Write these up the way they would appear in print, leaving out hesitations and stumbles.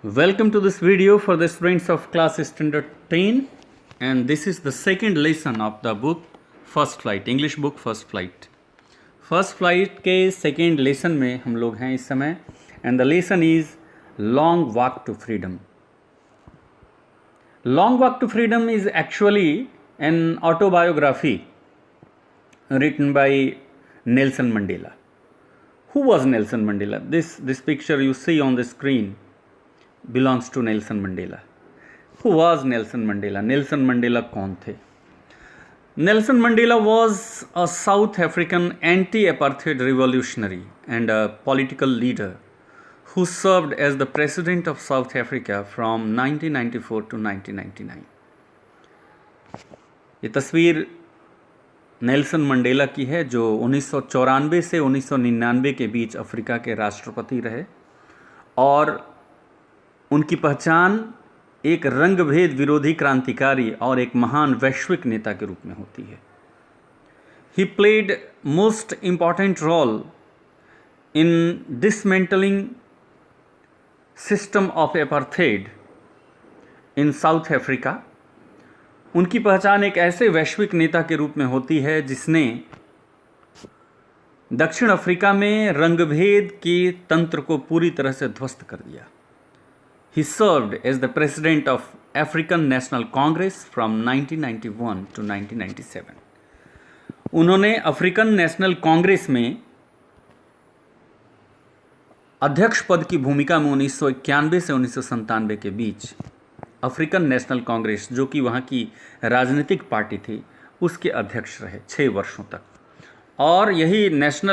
Welcome to this video for the students of class standard 10, and this is the second lesson of the book First Flight, English book First Flight. First Flight के second lesson में हम लोग हैं इस समय, and the lesson is Long Walk to Freedom. Long Walk to Freedom is actually an autobiography written by Nelson Mandela. Who was Nelson Mandela? This picture you see on the screen belongs to Nelson Mandela. Who was Nelson Mandela? Nelson Mandela कौन थे? Nelson Mandela was a South African anti-apartheid revolutionary and a political leader who served as the president of South Africa from 1994 to 1999. ये तस्वीर Nelson Mandela की है जो 1994 से 1999 के बीच Africa के राष्ट्रपति रहे और उनकी पहचान एक रंगभेद विरोधी क्रांतिकारी और एक महान वैश्विक नेता के रूप में होती है. He played most important role in dismantling system of apartheid in South Africa. उनकी पहचान एक ऐसे वैश्विक नेता के रूप में होती है जिसने दक्षिण अफ्रीका में रंगभेद के तंत्र को पूरी तरह से ध्वस्त कर दिया. He served as the president of African National Congress from 1991 to 1997. उन्होंने अफ्रीकन नेशनल कांग्रेस में अध्यक्ष पद की भूमिका में 1991 से 1997 के बीच अफ्रीकन नेशनल कांग्रेस, जो कि वहाँ की राजनीतिक पार्टी थी, उसके अध्यक्ष रहे 6 वर्षों तक. और यही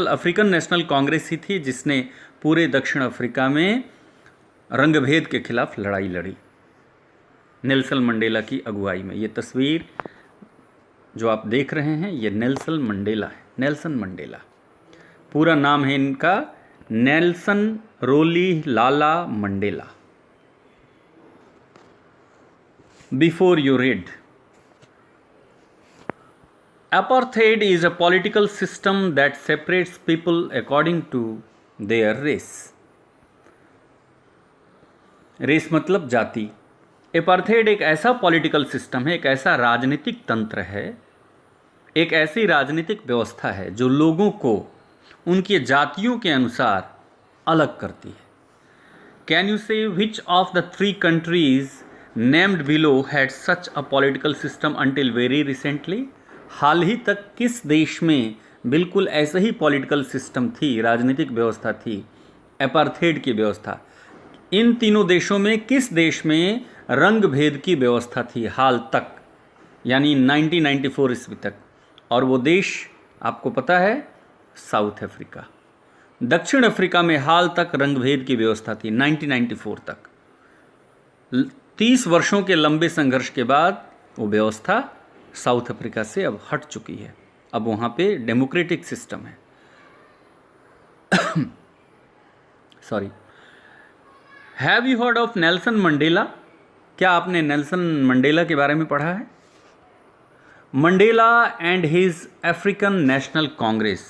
अफ्रीकन नेशनल कांग्रेस ही थी जिसने पूरे दक्षिण अफ्रीका में रंगभेद के खिलाफ लड़ाई लड़ी नेल्सन मंडेला की अगुवाई में. ये तस्वीर जो आप देख रहे हैं ये नेल्सन मंडेला है. नेल्सन मंडेला पूरा नाम है इनका Nelson Rolihlahla Mandela. Before you read, apartheid is a political system that separates people according to their race. Race मतलब जाति. एपार्थेड एक ऐसा पॉलिटिकल सिस्टम है, एक ऐसा राजनीतिक तंत्र है, एक ऐसी राजनीतिक व्यवस्था है जो लोगों को उनकी जातियों के अनुसार अलग करती है. Can you say which of the 3 countries named below had such a political system until very recently? हाल ही तक किस देश में बिल्कुल ऐसा ही पॉलिटिकल सिस्टम थी, राजनीतिक व्यवस्था थी, एपार्थेड की व्यवस्था? इन तीनों देशों में किस देश में रंग भेद की व्यवस्था थी हाल तक, यानी 1994 ईस्वी तक? और वो देश आपको पता है, साउथ अफ्रीका. दक्षिण अफ्रीका में हाल तक रंग भेद की व्यवस्था थी 1994 तक. 30 वर्षों के लंबे संघर्ष के बाद वो व्यवस्था साउथ अफ्रीका से अब हट चुकी है. अब वहाँ पे डेमोक्रेटिक सिस्टम है. Sorry. Have you heard of Nelson Mandela? क्या आपने नेल्सन मंडेला के बारे में पढ़ा है? Mandela and his African National Congress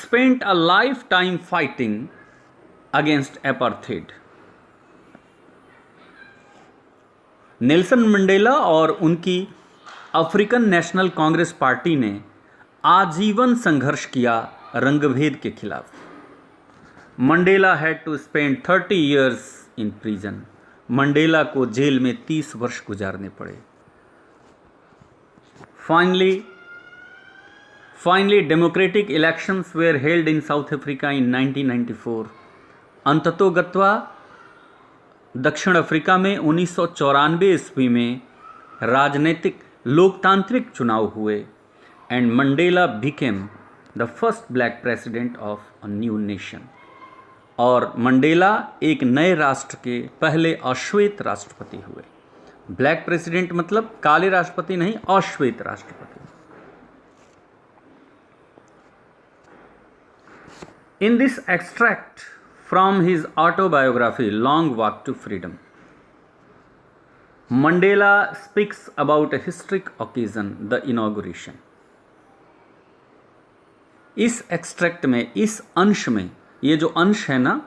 spent a life time fighting against apartheid. Nelson Mandela और उनकी अफ्रीकन नेशनल कांग्रेस पार्टी ने आजीवन संघर्ष किया रंगभेद के खिलाफ. Mandela had to spend 30 years in prison. Mandela को जेल में 30 वर्ष गुजारने पड़े. Finally democratic elections were held in South Africa in 1994. अंततोगत्वा दक्षिण अफ्रीका में 1994 ईस्वी में राजनीतिक लोकतांत्रिक चुनाव हुए and Mandela became the first black president of a new nation. और मंडेला एक नए राष्ट्र के पहले अश्वेत राष्ट्रपति हुए. ब्लैक प्रेसिडेंट मतलब काले राष्ट्रपति नहीं, अश्वेत राष्ट्रपति. In this extract from his autobiography Long Walk to Freedom, Mandela speaks about a historic occasion, the inauguration. इस एक्सट्रैक्ट में, इस अंश में ये जो अंश है ना,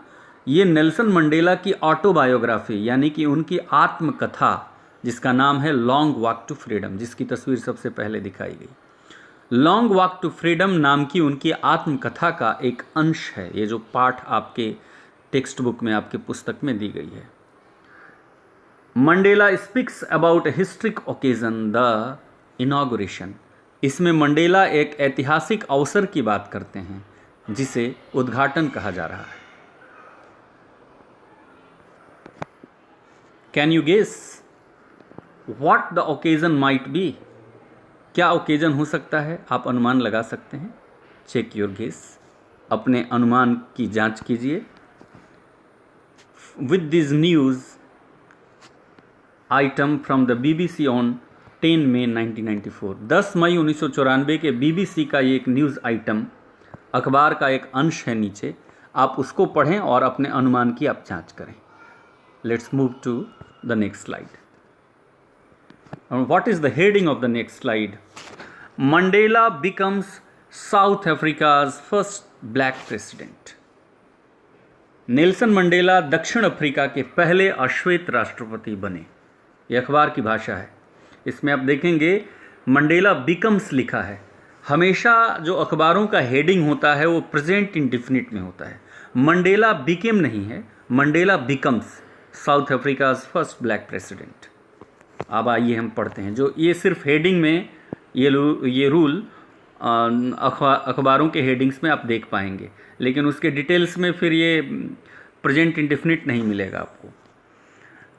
ये नेल्सन मंडेला की ऑटोबायोग्राफी यानी कि उनकी आत्मकथा, जिसका नाम है लॉन्ग वॉक टू फ्रीडम, जिसकी तस्वीर सबसे पहले दिखाई गई। लॉन्ग वॉक टू फ्रीडम नाम की उनकी आत्मकथा का एक अंश है ये, जो पाठ आपके टेक्स्ट बुक में, आपके पुस्तक में दी गई है। Mandela speaks about A historic occasion, the inauguration. इसमें मंडेला एक ऐतिहासिक अवसर की बात करते हैं जिसे उद्घाटन कहा जा रहा है। Can you guess what the occasion might be? क्या ओकेजन हो सकता है? आप अनुमान लगा सकते हैं। चेक योर गेस, अपने अनुमान की जांच कीजिए। With this news item from the BBC on 10 मई 1994, 10 मई 1994 के BBC का ये एक न्यूज़ आइटम, अखबार का एक अंश है नीचे, आप उसको पढ़ें और अपने अनुमान की आप जांच करें। Let's move to the next slide. What is the heading of the next slide? Mandela becomes South Africa's first black president. Nelson Mandela दक्षिण अफ्रीका के पहले अश्वेत राष्ट्रपति बने। ये अखबार की भाषा है। इसमें आप देखेंगे मंडेला बिकम्स लिखा है। हमेशा जो अखबारों का हेडिंग होता है वो प्रेजेंट इंडेफिनिट में होता है। मंडेला बिकेम नहीं है, Mandela becomes south Africa's first black president. अब आइए हम पढ़ते हैं। जो ये सिर्फ हेडिंग में ये रूल अखबारों के हेडिंग्स में आप देख पाएंगे, लेकिन उसके डिटेल्स में फिर ये प्रेजेंट इंडेफिनिट नहीं मिलेगा आपको।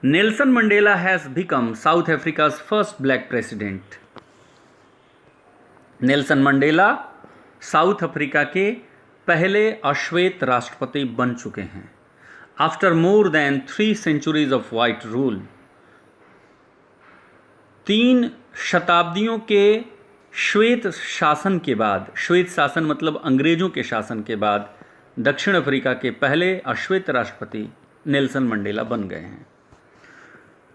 Nelson Mandela has become south Africa's first black president. Nelson Mandela south Africa के पहले अश्वेत राष्ट्रपति बन चुके हैं। After more than 3 centuries of white rule, 3 शताब्दियों के श्वेत शासन के बाद, श्वेत शासन मतलब अंग्रेजों के शासन के बाद, दक्षिण अफ्रीका के पहले अश्वेत राष्ट्रपति नेल्सन मंडेला बन गए हैं।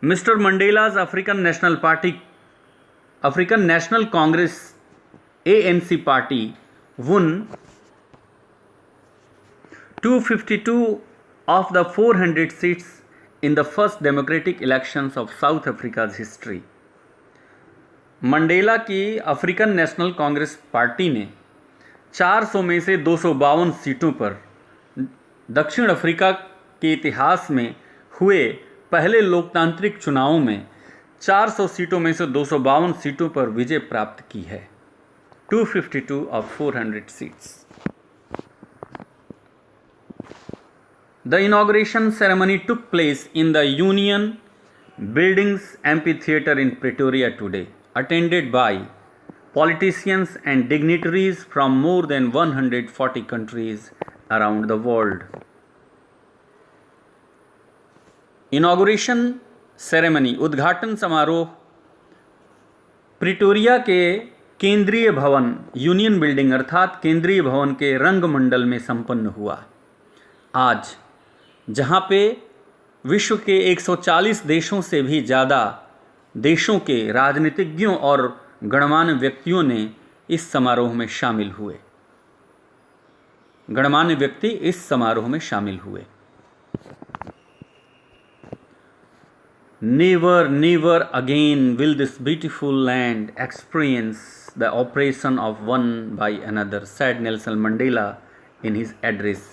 Mister Mandela's African national party, African National Congress ANC party won 252 of the 400 seats in the first democratic elections of South Africa's history. Mandela की अफ्रीकन नेशनल कांग्रेस पार्टी ने 400 में से 252 सीटों पर दक्षिण अफ्रीका के इतिहास में हुए पहले लोकतांत्रिक चुनावों में 400 सीटों में से 252 सीटों पर विजय प्राप्त की है। 252 of 400 seats. The inauguration ceremony took place in the Union Buildings Amphitheatre in Pretoria today, attended by politicians and dignitaries from more than 140 countries around the world. Inauguration ceremony, उद्घाटन समारोह प्रिटोरिया के केंद्रीय भवन, यूनियन बिल्डिंग अर्थात केंद्रीय भवन के रंगमंडल में संपन्न हुआ आज, जहां पे विश्व के 140 देशों से भी ज़्यादा देशों के राजनीतिज्ञों और गणमान्य व्यक्तियों ने इस समारोह में शामिल हुए। गणमान्य व्यक्ति इस समारोह में शामिल हुए। Never, never again will this beautiful land experience the oppression of one by another, said Nelson Mandela in his address.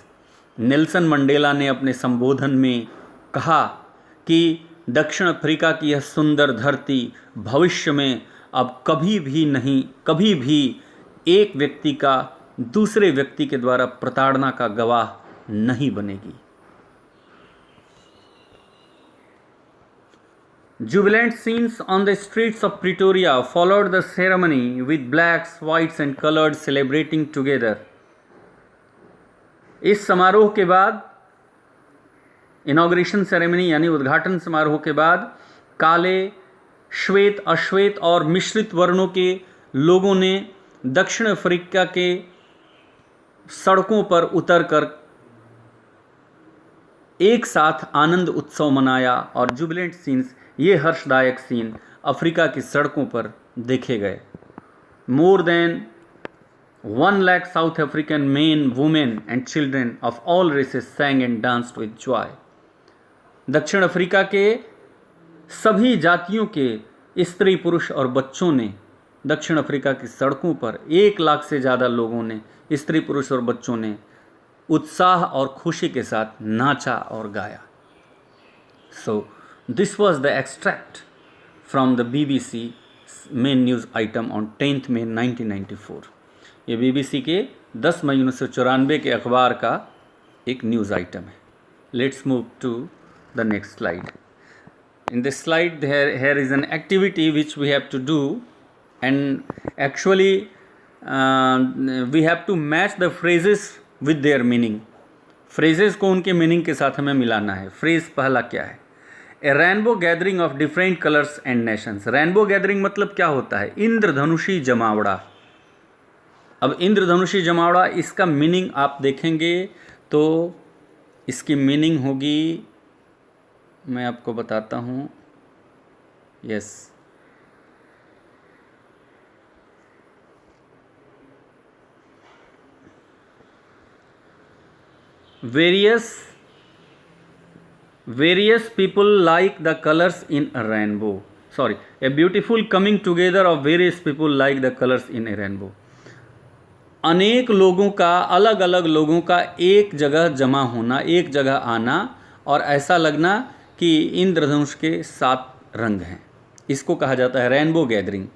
Nelson Mandela ने अपने संबोधन में कहा कि दक्षिण अफ्रीका की यह सुंदर धरती भविष्य में अब कभी भी एक व्यक्ति का दूसरे व्यक्ति के द्वारा प्रताड़ना का गवाह नहीं बनेगी। Jubilant scenes on the streets of Pretoria followed the ceremony with blacks, whites and coloreds celebrating together. इस समारोह के बाद, इनॉग्रेशन सेरेमनी यानी उद्घाटन समारोह के बाद, काले, श्वेत, अश्वेत और मिश्रित वर्णों के लोगों ने दक्षिण अफ्रीका के सड़कों पर उतरकर एक साथ आनंद उत्सव मनाया और जुबिलेंट सीन्स, ये हर्षदायक सीन अफ्रीका की सड़कों पर देखे गए। More than 1 lakh South African men, women and children of all races sang and danced with joy. दक्षिण अफ्रीका के सभी जातियों के स्त्री पुरुष और बच्चों ने दक्षिण अफ्रीका की सड़कों पर 1 लाख से ज़्यादा लोगों ने, स्त्री पुरुष और बच्चों ने उत्साह और खुशी के साथ नाचा और गाया. So this was the extract from the BBC main news item on 10 मई 1994. ये BBC के 10 मई 1994 के अखबार का एक न्यूज़ आइटम है. Let's move to the next slide. In this slide here is an activity which we have to do, and actually we have to match the phrases with their meaning. phrases को उनके meaning के साथ हमें मिलाना है. phrase पहला क्या है? A rainbow gathering of different colors and nations. rainbow gathering मतलब क्या होता है? इंद्रधनुषी जमावड़ा. अब इंद्रधनुषी जमावड़ा इसका मीनिंग आप देखेंगे तो इसकी मीनिंग होगी, मैं आपको बताता हूँ. Yes, various people like the colors in a rainbow. Sorry, a beautiful coming together of various people like the colors in a rainbow. अनेक लोगों का, अलग अलग लोगों का एक जगह जमा होना, एक जगह आना और ऐसा लगना कि इंद्रधनुष के 7 रंग हैं. इसको कहा जाता है रेनबो गैदरिंग.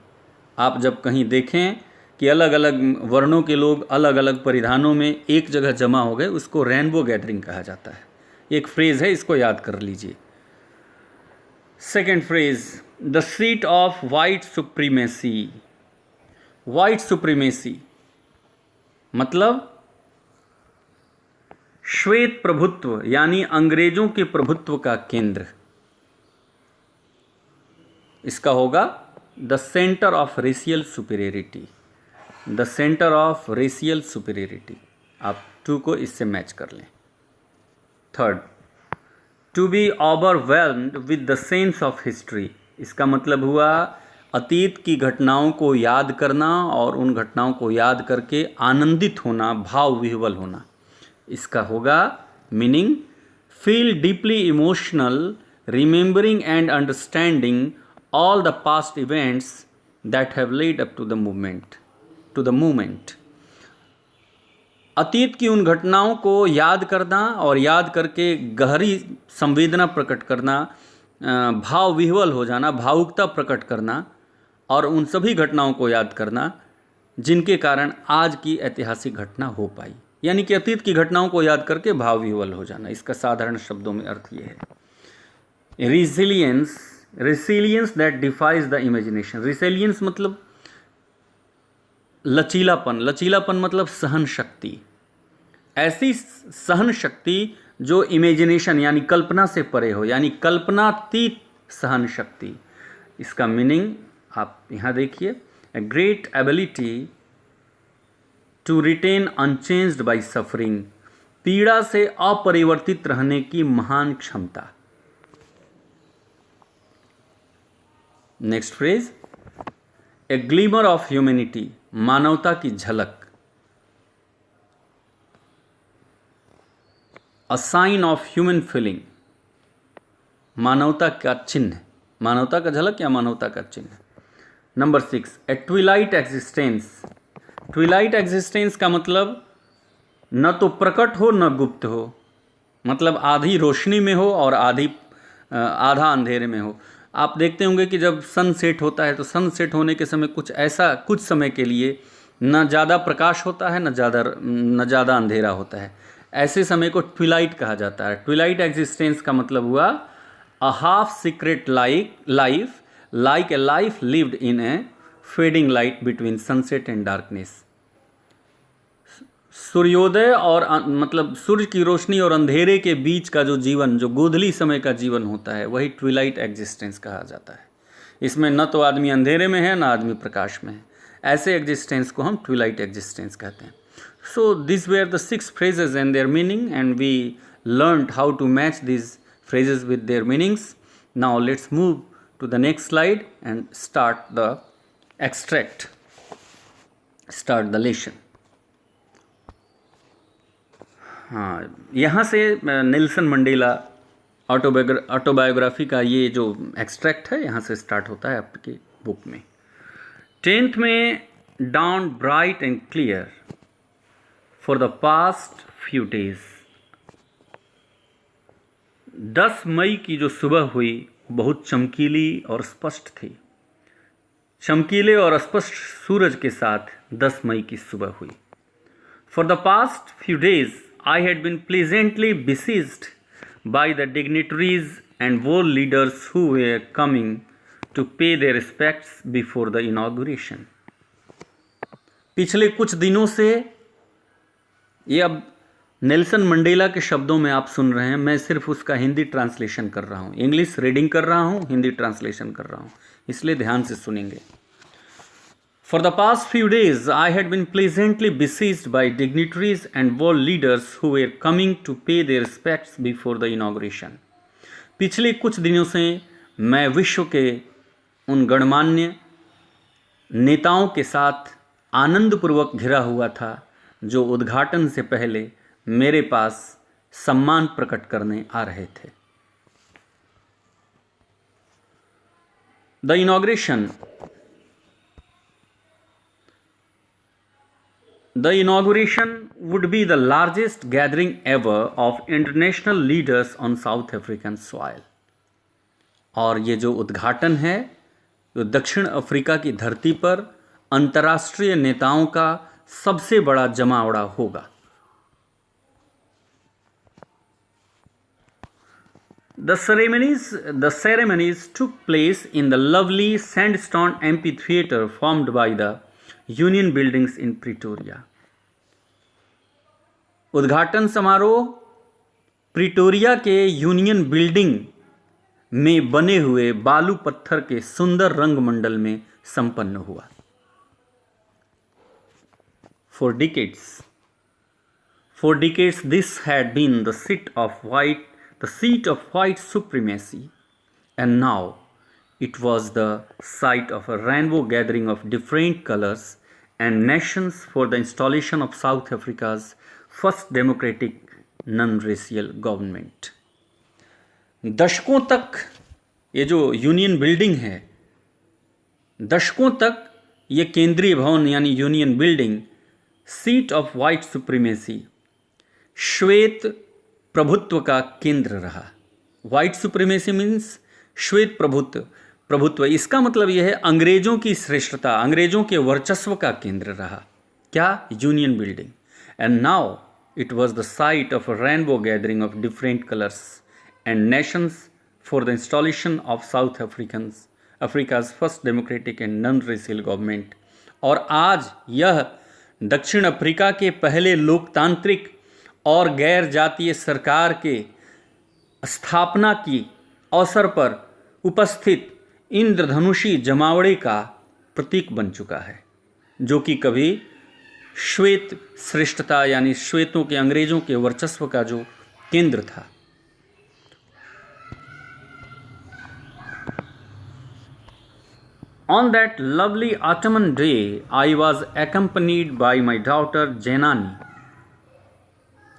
आप जब कहीं देखें कि अलग अलग वर्णों के लोग अलग अलग परिधानों में एक जगह जमा हो गए, उसको रेनबो गैदरिंग कहा जाता है. एक फ्रेज़ है, इसको याद कर लीजिए. Second phrase, the seat of white supremacy. White supremacy मतलब श्वेत प्रभुत्व, यानी अंग्रेजों के प्रभुत्व का केंद्र. इसका होगा the centre of racial superiority. The centre of racial superiority. आप 2 को इससे मैच कर लें. Third, to be overwhelmed with the sense of history. इसका मतलब हुआ अतीत की घटनाओं को याद करना और उन घटनाओं को याद करके आनंदित होना, भाव विह्वल होना. इसका होगा meaning feel deeply emotional remembering and understanding all the past events that have led up to the movement. अतीत की उन घटनाओं को याद करना और याद करके गहरी संवेदना प्रकट करना, भाव विह्वल हो जाना, भावुकता प्रकट करना और उन सभी घटनाओं को याद करना जिनके कारण आज की ऐतिहासिक घटना हो पाई. यानी कि अतीत की घटनाओं को याद करके भाव विह्वल हो जाना. इसका साधारण शब्दों में अर्थ ये है. Resilience that defies the imagination. Resilience मतलब लचीलापन. लचीलापन मतलब सहन शक्ति. ऐसी सहन शक्ति जो इमेजिनेशन यानी कल्पना से परे हो, यानी कल्पनातीत सहन शक्ति. इसका मीनिंग आप यहाँ देखिए, a great ability to retain unchanged by suffering. पीड़ा से अपरिवर्तित रहने की महान क्षमता. Next phrase, a glimmer of humanity. मानवता की झलक. A sign of human feeling. मानवता का चिन्ह. मानवता का झलक या मानवता का चिन्ह. नंबर 6, ए ट्विलाइट एग्जिस्टेंस. ट्विलाइट एग्जिस्टेंस का मतलब न तो प्रकट हो न गुप्त हो, मतलब आधी रोशनी में हो और आधा अंधेरे में हो. आप देखते होंगे कि जब सन सेट होता है तो सन सेट होने के समय कुछ समय के लिए न ज़्यादा प्रकाश होता है न ज़्यादा अंधेरा होता है. ऐसे समय को ट्विलाइट कहा जाता है. ट्विलाइट एग्जिस्टेंस का मतलब हुआ a half secret life like a life lived in a fading light between sunset and darkness. सूर्योदय और मतलब सूर्य की रोशनी और अंधेरे के बीच का जो जीवन, जो गोधली समय का जीवन होता है, वही ट्विलाइट एग्जिस्टेंस कहा जाता है. इसमें न तो आदमी अंधेरे में है न आदमी प्रकाश में है. ऐसे एग्जिस्टेंस को हम ट्विलाइट एग्जिस्टेंस कहते हैं. So this were the 6 phrases and their meaning, and we learned how to match these phrases with their meanings. Now let's move to the next slide and start the extract, start the lesson. हाँ, यहाँ से Nelson Mandela autobiography का ये जो extract है यहाँ से start होता है आपकी बुक में। 10th में dawned bright and clear for the past few days। 10 मई की जो सुबह हुई बहुत चमकीली और स्पष्ट थी। चमकीले और स्पष्ट सूरज के साथ 10 मई की सुबह हुई। For the past few days, I had been pleasantly besieged by the dignitaries and world leaders who were coming to pay their respects before the inauguration। पिछले कुछ दिनों से, ये अब नेल्सन मंडेला के शब्दों में आप सुन रहे हैं, मैं सिर्फ उसका हिंदी ट्रांसलेशन कर रहा हूँ, इंग्लिश रीडिंग कर रहा हूँ, हिंदी ट्रांसलेशन कर रहा हूँ, इसलिए ध्यान से सुनेंगे। For the past few days, I had been pleasantly besieged by dignitaries and world leaders who were coming to pay their respects before the inauguration। पिछले कुछ दिनों से मैं विश्व के उन गणमान्य नेताओं के साथ आनंदपूर्वक घिरा हुआ था जो उद्घाटन से पहले मेरे पास सम्मान प्रकट करने आ रहे थे। The inauguration would be the largest gathering ever of international leaders on South African soil। और ये जो उद्घाटन है जो दक्षिण अफ्रीका की धरती पर अंतर्राष्ट्रीय नेताओं का सबसे बड़ा जमावड़ा होगा। The ceremonies took place in the lovely sandstone amphitheater formed by the Union Buildings in Pretoria। उद्घाटन समारोह प्रिटोरिया के यूनियन बिल्डिंग में बने हुए बालू पत्थर के सुंदर रंगमंडल में संपन्न हुआ। For decades this had been the seat of white supremacy, and now it was the site of a rainbow gathering of different colors and nations for the installation of South Africa's first democratic non-racial government। दशकों तक ये जो union building है, दशकों तक ये केंद्रीय भवन यानी union building seat of white supremacy, श्वेत प्रभुत्व का केंद्र रहा। वाइट सुप्रीमेसी मीन्स श्वेत प्रभुत्व, इसका मतलब यह है अंग्रेजों की श्रेष्ठता, अंग्रेजों के वर्चस्व का केंद्र रहा। क्या? Union building. And now it was the site of a rainbow gathering of different colours and Nations for the installation of south Africa's first democratic and non racial government. और आज यह दक्षिण अफ्रीका के पहले लोकतांत्रिक और गैर जातीय सरकार के स्थापना की अवसर पर उपस्थित इंद्रधनुषी जमावड़े का प्रतीक बन चुका है, जो कि कभी श्वेत श्रेष्ठता यानी श्वेतों के, अंग्रेजों के वर्चस्व का जो केंद्र था। On that lovely autumn day, I was accompanied by my daughter Jenani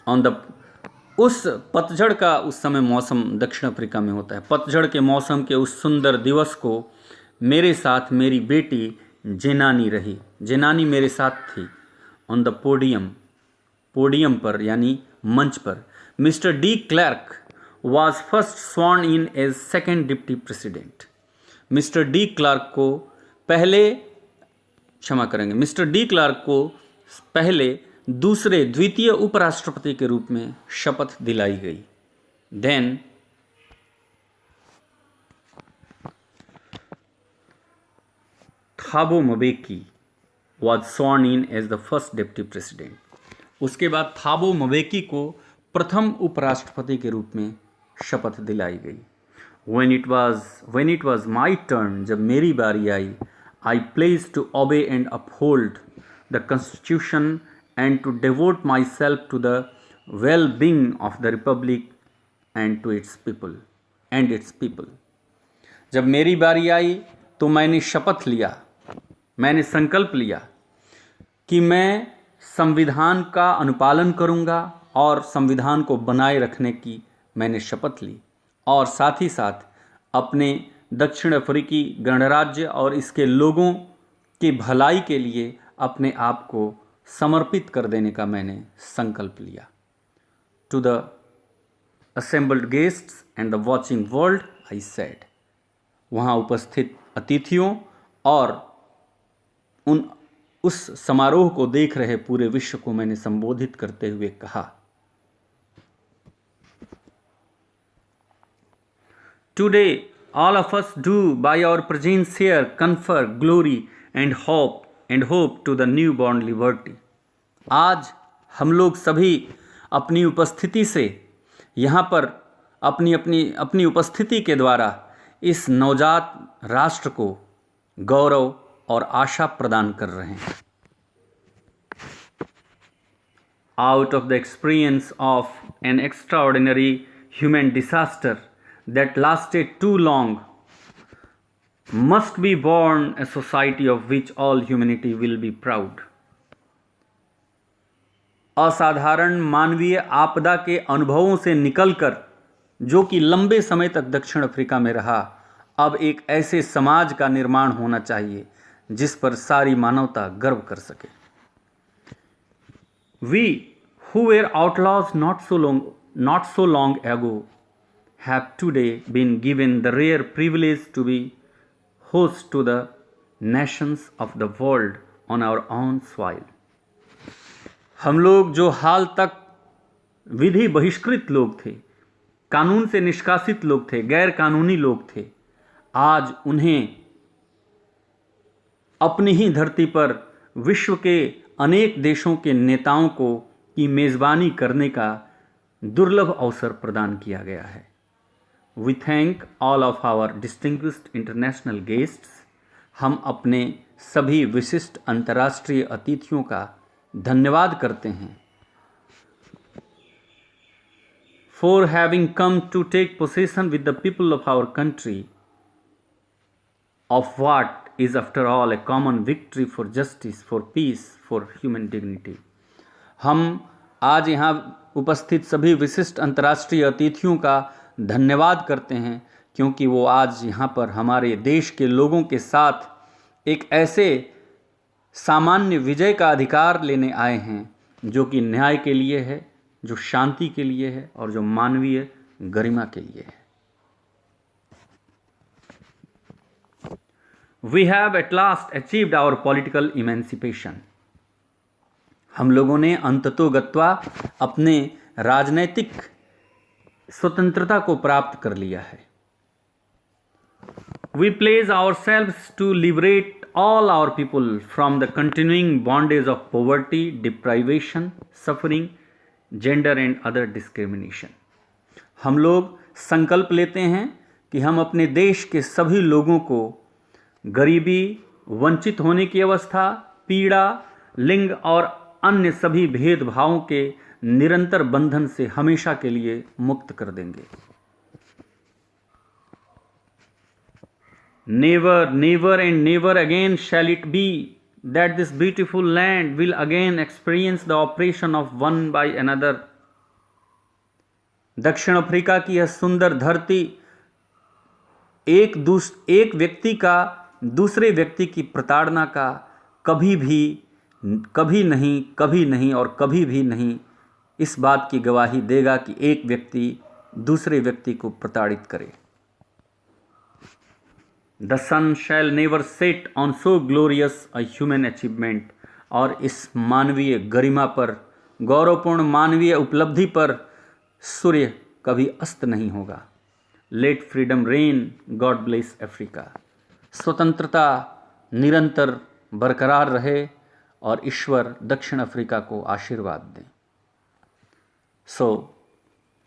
on the उस पतझड़ का, उस समय मौसम दक्षिण अफ्रीका में होता है, पतझड़ के मौसम के उस सुंदर दिवस को मेरे साथ मेरी बेटी जेनानी रही। जेनानी मेरे साथ थी। ऑन द पोडियम पर यानी मंच पर mister de Klerk was first sworn in as second deputy president. Mister de Klerk को पहले द्वितीय उपराष्ट्रपति के रूप में शपथ दिलाई गई। Then Thabo Mbeki was sworn in as the first deputy president. उसके बाद थाबो म्बेकी को प्रथम उपराष्ट्रपति के रूप में शपथ दिलाई गई। When it was my turn, जब मेरी बारी आई, I pledged to obey and uphold the Constitution and to devote myself to the well-being of the Republic and to its people। जब मेरी बारी आई तो मैंने संकल्प लिया कि मैं संविधान का अनुपालन करूंगा और संविधान को बनाए रखने की मैंने शपथ ली और साथ ही साथ अपने दक्षिण अफ्रीकी गणराज्य और इसके लोगों की भलाई के लिए अपने आप को समर्पित कर देने का मैंने संकल्प लिया। To the assembled guests and the watching world, I said, वहाँ उपस्थित अतिथियों और उस समारोह को देख रहे पूरे विश्व को मैंने संबोधित करते हुए कहा, Today all of us do by our presence here confer glory and hope to the newborn liberty. आज हम लोग सभी अपनी उपस्थिति से यहाँ पर अपनी उपस्थिति के द्वारा इस नवजात राष्ट्र को गौरव और आशा प्रदान कर रहे हैं। Out of the experience of an extraordinary human disaster that lasted too long must be born a society of which all humanity will be proud. असाधारण मानवीय आपदा के अनुभवों से निकलकर जो कि लंबे समय तक दक्षिण अफ्रीका में रहा, अब एक ऐसे समाज का निर्माण होना चाहिए जिस पर सारी मानवता गर्व कर सके। We who were outlaws not so long ago have today been given the rare privilege to be host to the nations of the world on our own soil. हम लोग जो हाल तक विधि बहिष्कृत लोग थे, कानून से निष्कासित लोग थे, गैर कानूनी लोग थे, आज उन्हें अपनी ही धरती पर विश्व के अनेक देशों के नेताओं को की मेज़बानी करने का दुर्लभ अवसर प्रदान किया गया है। We thank all of our distinguished international guests. हम अपने सभी विशिष्ट अंतर्राष्ट्रीय अतिथियों का धन्यवाद करते हैं for having come to take possession with the people of our country of what is after all a common victory for justice, for peace, for human dignity. हम आज यहाँ उपस्थित सभी विशिष्ट अंतर्राष्ट्रीय अतिथियों का धन्यवाद करते हैं क्योंकि वो आज यहाँ पर हमारे देश के लोगों के साथ एक ऐसे सामान्य विजय का अधिकार लेने आए हैं जो कि न्याय के लिए है, जो शांति के लिए है और जो मानवीय गरिमा के लिए है। We have at last achieved our political emancipation. हम लोगों ने अंततोगत्वा अपने राजनैतिक स्वतंत्रता को प्राप्त कर लिया है। We pledge ourselves to liberate all our people from the continuing bondage of poverty, deprivation, suffering, gender and other discrimination. हम लोग संकल्प लेते हैं कि हम अपने देश के सभी लोगों को गरीबी, वंचित होने की अवस्था, पीड़ा, लिंग और अन्य सभी भेदभावों के निरंतर बंधन से हमेशा के लिए मुक्त कर देंगे। Never, never and never again shall it be that this beautiful land will again experience the oppression of one by another. दक्षिण अफ्रीका की यह सुंदर धरती एक व्यक्ति का दूसरे व्यक्ति की प्रताड़ना का कभी नहीं और कभी भी नहीं इस बात की गवाही देगा कि एक व्यक्ति दूसरे व्यक्ति को प्रताड़ित करे। The sun shall never set on so glorious a human achievement. और इस मानवीय गरिमा पर, गौरवपूर्ण मानवीय उपलब्धि पर सूर्य कभी अस्त नहीं होगा। Let freedom reign. God bless Africa. स्वतंत्रता निरंतर बरकरार रहे और ईश्वर दक्षिण अफ्रीका को आशीर्वाद दें। So,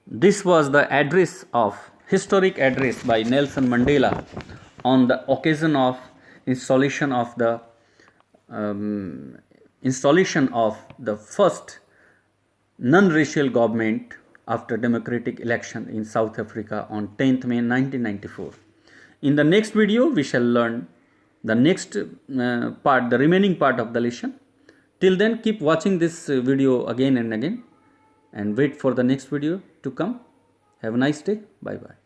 this was the historic address by Nelson Mandela on the occasion of installation of the first non-racial government after democratic election in South Africa on 10th May 1994. In the next video, we shall learn the next part, the remaining part of the lesson. Till then, keep watching this video again and again. and wait for the next video to come. Have a nice day. Bye bye.